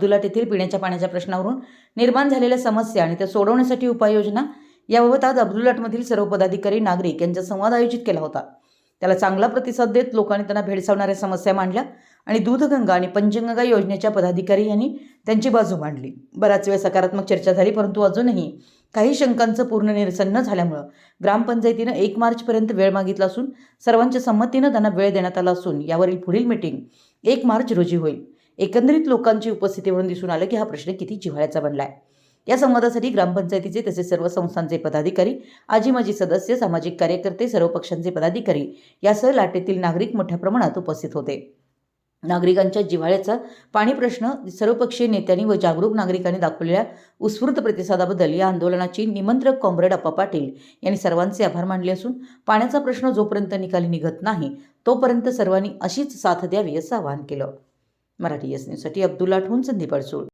अब्दुलाट येथील पिण्याच्या पाण्याच्या प्रश्नावरून निर्माण झालेल्या समस्या आणि त्या सोडवण्यासाठी उपाययोजना याबाबत आज अब्दुलाटमधील सर्व पदाधिकारी नागरिक यांचा संवाद आयोजित केला होता। त्याला चांगला प्रतिसाद देत लोकांनी त्यांना भेडसावणाऱ्या समस्या मांडल्या आणि दूधगंगा आणि पंचगंगा योजनेच्या पदाधिकारी यांनी त्यांची बाजू मांडली। बराच वेळ सकारात्मक चर्चा झाली, परंतु अजूनही काही शंकांचं पूर्ण निरसन न झाल्यामुळे ग्रामपंचायतीने 1 मार्चपर्यंत वेळ मागितला असून सर्वांच्या संमतीने त्यांना वेळ देण्यात आला असून यावरील पुढील मीटिंग 1 मार्च रोजी होईल। एकंदरीत लोकांची उपस्थितीवरून दिसून आलं की हा प्रश्न किती जिव्हाळ्याचा बनलाय। या संवादासाठी ग्रामपंचायतीचे तसेच सर्व संस्थांचे पदाधिकारी, आजी माजी सदस्य, सामाजिक कार्यकर्ते, सर्व पक्षांचे पदाधिकारी यासह लाटेतील नागरिक मोठ्या प्रमाणात उपस्थित होते। नागरिकांच्या जिव्हाळ्याचा पाणी प्रश्न, सर्वपक्षीय नेत्यांनी व जागरूक नागरिकांनी दाखवलेल्या उत्स्फूर्त प्रतिसादाबद्दल या आंदोलनाची निमंत्रक कॉम्रेड अप्पा पाटील यांनी सर्वांचे आभार मानले असून पाण्याचा प्रश्न जोपर्यंत निकाली निघत नाही तोपर्यंत सर्वांनी अशीच साथ द्यावी असं आवाहन केलं। मराठी एस न्यूजसाठी अब्दुलाटहून संदीप अडसूळ।